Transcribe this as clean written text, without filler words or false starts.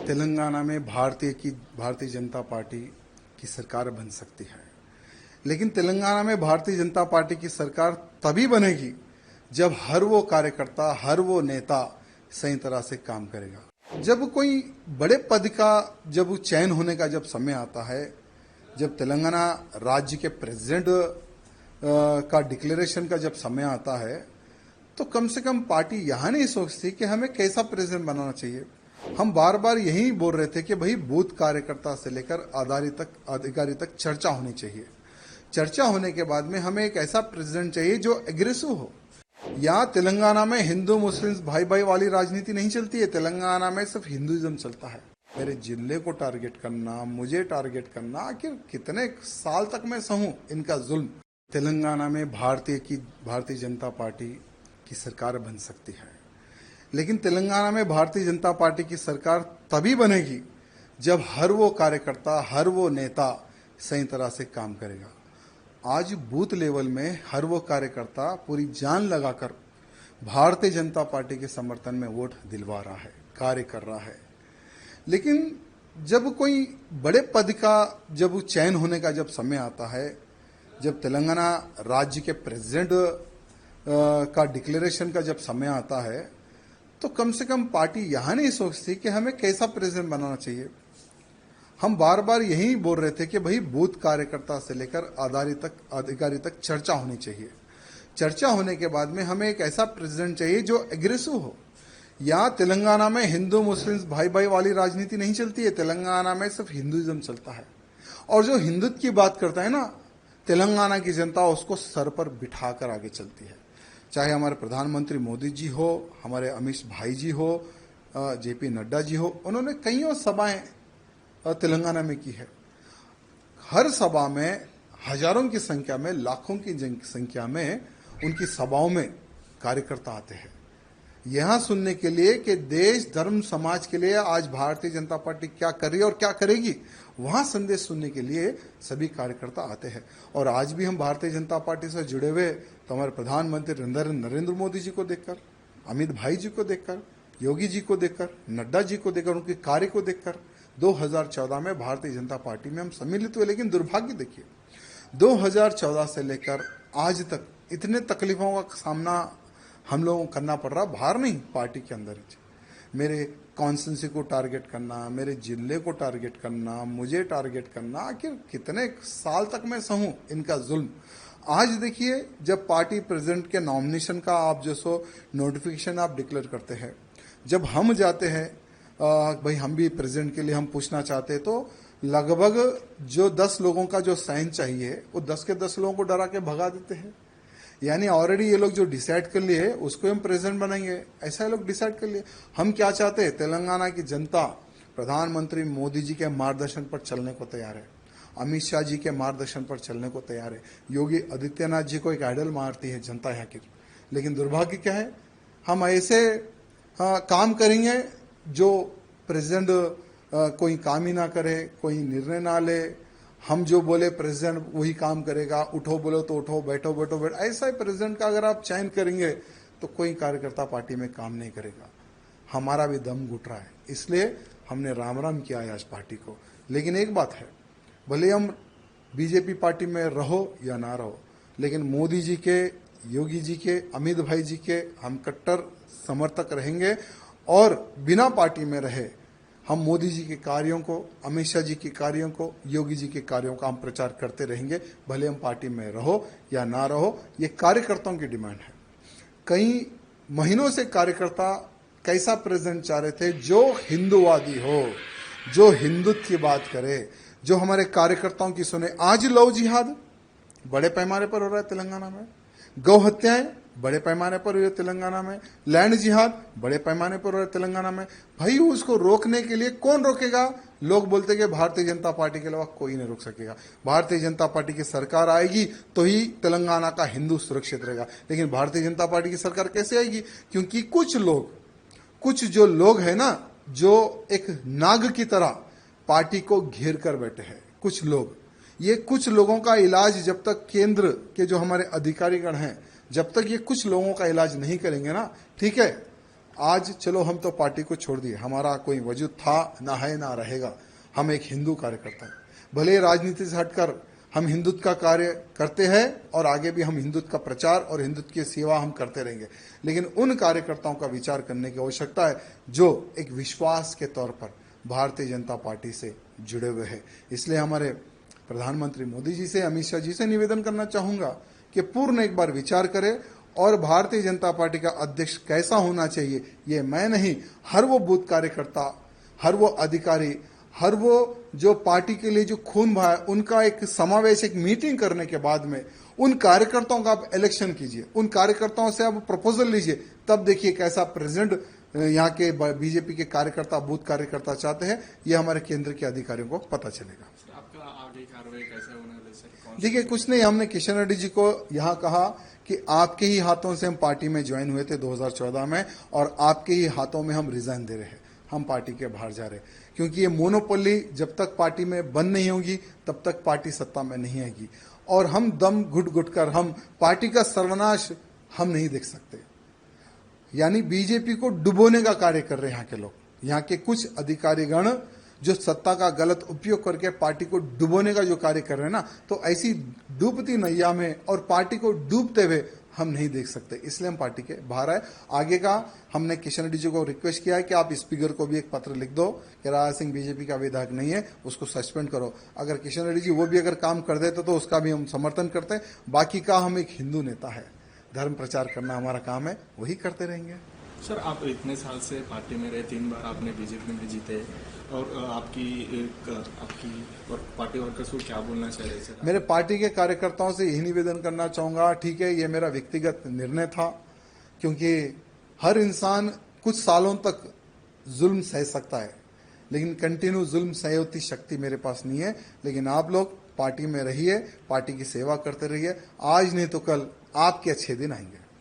तेलंगाना में भारतीय जनता पार्टी की सरकार बन सकती है। लेकिन तेलंगाना में भारतीय जनता पार्टी की सरकार तभी बनेगी जब हर वो कार्यकर्ता, हर वो नेता सही तरह से काम करेगा। जब कोई बड़े पद का जब चयन होने का जब समय आता है, जब तेलंगाना राज्य के प्रेसिडेंट का डिक्लेरेशन का जब समय आता है, तो कम से कम पार्टी यहाँ नहीं सोचती कि हमें कैसा प्रेसिडेंट बनाना चाहिए। हम बार बार यही बोल रहे थे कि भाई बूथ कार्यकर्ता से लेकर अधिकारी तक चर्चा होनी चाहिए। चर्चा होने के बाद में हमें एक ऐसा प्रेसिडेंट चाहिए जो एग्रेसिव हो। यहाँ तेलंगाना में हिंदू मुस्लिम भाई भाई वाली राजनीति नहीं चलती है। तेलंगाना में सिर्फ हिंदुइज्म चलता है। मेरे जिले को टारगेट करना, मुझे टारगेट करना, आखिर कितने साल तक मैं सहूं इनका जुल्म। तेलंगाना में भारतीय जनता पार्टी की सरकार बन सकती है। लेकिन तेलंगाना में भारतीय जनता पार्टी की सरकार तभी बनेगी जब हर वो कार्यकर्ता, हर वो नेता सही तरह से काम करेगा। आज बूथ लेवल में हर वो कार्यकर्ता पूरी जान लगाकर भारतीय जनता पार्टी के समर्थन में वोट दिलवा रहा है, कार्य कर रहा है। लेकिन जब कोई बड़े पद का जब चयन होने का जब समय आता है, जब तेलंगाना राज्य के प्रेसिडेंट का डिक्लेरेशन का जब समय आता है, तो कम से कम पार्टी यहाँ नहीं सोचती कि हमें कैसा प्रेसिडेंट बनाना चाहिए। हम बार बार यही बोल रहे थे कि भाई बूथ कार्यकर्ता से लेकर अधिकारी तक चर्चा होनी चाहिए। चर्चा होने के बाद में हमें एक ऐसा प्रेसिडेंट चाहिए जो एग्रेसिव हो। यहाँ तेलंगाना में हिंदू मुस्लिम भाई भाई वाली राजनीति नहीं चलती है। तेलंगाना में सिर्फ हिंदुइज्म चलता है। और जो हिंदुत्व की बात करता है ना, तेलंगाना की जनता उसको सर पर बिठाकर आगे चलती है। चाहे हमारे प्रधानमंत्री मोदी जी हो, हमारे अमित भाई जी हो, जेपी नड्डा जी हो, उन्होंने कईयों सभाएं तेलंगाना में की है। हर सभा में हजारों की संख्या में, लाखों की संख्या में उनकी सभाओं में कार्यकर्ता आते हैं यहां सुनने के लिए कि देश, धर्म, समाज के लिए आज भारतीय जनता पार्टी क्या कर रही है और क्या करेगी। वहां संदेश सुनने के लिए सभी कार्यकर्ता आते हैं। और आज भी हम भारतीय जनता पार्टी से जुड़े हुए तो हमारे प्रधानमंत्री नरेंद्र मोदी जी को देखकर, अमित भाई जी को देखकर, योगी जी को देखकर, नड्डा जी को देखकर, उनके कार्य को देखकर 2014 में भारतीय जनता पार्टी में हम सम्मिलित हुए। लेकिन दुर्भाग्य देखिए, 2014 से लेकर आज तक इतने तकलीफों का सामना हम लोगों को करना पड़ रहा, बाहर नहीं, पार्टी के अंदर ही। मेरे कॉन्स्टिट्यूंसी को टारगेट करना, मेरे जिले को टारगेट करना, मुझे टारगेट करना, आखिर कितने साल तक मैं सहूं इनका जुल्म। आज देखिए, जब पार्टी प्रेसिडेंट के नॉमिनेशन का आप जो सो नोटिफिकेशन आप डिक्लेयर करते हैं, जब हम जाते हैं भाई हम भी प्रेसिडेंट के लिए हम पूछना चाहते हैं, तो लगभग जो 10 लोगों का जो साइन चाहिए वो 10 के 10 लोगों को डरा के भगा देते हैं। यानी ऑलरेडी ये लोग जो डिसाइड कर लिए उसको हम प्रेसिडेंट बनाएंगे, ऐसा ये लोग डिसाइड कर लिए। हम क्या चाहते हैं? तेलंगाना की जनता प्रधानमंत्री मोदी जी के मार्गदर्शन पर चलने को तैयार है, अमित शाह जी के मार्गदर्शन पर चलने को तैयार है। योगी आदित्यनाथ जी को एक आइडल मारती है जनता यहाँ की। लेकिन दुर्भाग्य क्या है, हम ऐसे काम करेंगे जो प्रेसिडेंट कोई काम ही ना करे, कोई निर्णय ना ले। हम जो बोले प्रेसिडेंट वही काम करेगा, उठो बोलो तो उठो, बैठो बैठो बैठो, ऐसा ही प्रेसिडेंट का अगर आप चयन करेंगे तो कोई कार्यकर्ता पार्टी में काम नहीं करेगा। हमारा भी दम घुट रहा है, इसलिए हमने राम राम किया है आज पार्टी को। लेकिन एक बात है, भले हम बीजेपी पार्टी में रहो या ना रहो, लेकिन मोदी जी के, योगी जी के, अमित भाई जी के हम कट्टर समर्थक रहेंगे। और बिना पार्टी में रहे हम मोदी जी के कार्यों को, अमित शाह जी के कार्यों को, योगी जी के कार्यों का हम प्रचार करते रहेंगे, भले हम पार्टी में रहो या ना रहो। ये कार्यकर्ताओं की डिमांड है। कई महीनों से कार्यकर्ता कैसा प्रेसिडेंट चाह रहे थे जो हिंदूवादी हो, जो हिंदुत्व की बात करे, जो हमारे कार्यकर्ताओं की सुने। आज लव जिहाद बड़े पैमाने पर हो रहा है तेलंगाना में, गौ हत्याएं बड़े पैमाने पर हुई है तेलंगाना में, लैंड जिहाद बड़े पैमाने पर हो रहा है तेलंगाना में। भाई उसको रोकने के लिए कौन रोकेगा? लोग बोलते कि भारतीय जनता पार्टी के अलावा कोई नहीं रोक सकेगा। भारतीय जनता पार्टी की सरकार आएगी तो ही तेलंगाना का हिंदू सुरक्षित रहेगा। लेकिन भारतीय जनता पार्टी की सरकार कैसे आएगी? क्योंकि कुछ जो लोग हैं ना, जो एक नाग की तरह पार्टी को घेर कर बैठे हैं कुछ लोग। ये कुछ लोगों का इलाज जब तक केंद्र के जो हमारे अधिकारीगण हैं, जब तक ये कुछ लोगों का इलाज नहीं करेंगे ना, ठीक है, आज चलो हम तो पार्टी को छोड़ दिए, हमारा कोई वजूद था ना है ना रहेगा, हम एक हिंदू कार्यकर्ता हैं। भले राजनीति से हटकर हम हिंदुत्व का कार्य करते हैं और आगे भी हम हिंदुत्व का प्रचार और हिंदुत्व की सेवा हम करते रहेंगे, लेकिन उन कार्यकर्ताओं का विचार करने की आवश्यकता है जो एक विश्वास के तौर पर भारतीय जनता पार्टी से जुड़े हुए हैं। इसलिए हमारे प्रधानमंत्री मोदी जी से, अमित शाह जी से निवेदन करना चाहूंगा कि पूर्ण एक बार विचार करें और भारतीय जनता पार्टी का अध्यक्ष कैसा होना चाहिए, ये मैं नहीं, हर वो बूथ कार्यकर्ता, हर वो अधिकारी, हर वो जो पार्टी के लिए जो खून बहा है, उनका एक समावेश, एक मीटिंग करने के बाद में उन कार्यकर्ताओं का आप इलेक्शन कीजिए, उन कार्यकर्ताओं से आप प्रपोजल लीजिए, तब देखिए कैसा प्रेसिडेंट यहाँ के बीजेपी के कार्यकर्ता, बूथ कार्यकर्ता चाहते हैं, ये हमारे केंद्र के अधिकारियों को पता चलेगा। आपका आगे कार्रवाई कैसे होने वाली सर? देखिए कुछ नहीं, हमने किशन रेड्डी जी को यहाँ कहा कि आपके ही हाथों से हम पार्टी में ज्वाइन हुए थे 2014 में और आपके ही हाथों में हम रिजाइन दे रहे हैं, हम पार्टी के बाहर जा रहे हैं, क्योंकि ये मोनोपोली जब तक पार्टी में बंद नहीं होगी तब तक पार्टी सत्ता में नहीं आएगी और हम दम घुट घुट कर हम पार्टी का सर्वनाश हम नहीं देख सकते। यानी बीजेपी को डुबोने का कार्य कर रहे हैं यहाँ के लोग, यहाँ के कुछ अधिकारीगण जो सत्ता का गलत उपयोग करके पार्टी को डुबोने का जो कार्य कर रहे हैं ना, तो ऐसी डूबती नैया में और पार्टी को डूबते हुए हम नहीं देख सकते, इसलिए हम पार्टी के बाहर आए। आगे का हमने किशन रेड्डी जी को रिक्वेस्ट किया है कि आप स्पीकर को भी एक पत्र लिख दो कि राजा सिंह बीजेपी का विधायक नहीं है, उसको सस्पेंड करो। अगर किशन रेड्डी जी वो भी अगर काम कर देते तो उसका भी हम समर्थन करते हैं। बाकी का हम एक हिंदू नेता है, धर्म प्रचार करना हमारा काम है, वही करते रहेंगे। सर आप इतने साल से पार्टी में रहे, 3 बार आपने बीजेपी में जीते और आपकी और पार्टी वर्कर्स को क्या बोलना चाह रहे सर? मेरे पार्टी के कार्यकर्ताओं से यही निवेदन करना चाहूंगा, ठीक है ये मेरा व्यक्तिगत निर्णय था, क्योंकि हर इंसान कुछ सालों तक जुल्म सह सकता है, लेकिन कंटिन्यू जुल्म सह उतनी शक्ति मेरे पास नहीं है। लेकिन आप लोग पार्टी में रहिए, पार्टी की सेवा करते रहिए, आज नहीं तो कल आपके अच्छे दिन आएंगे।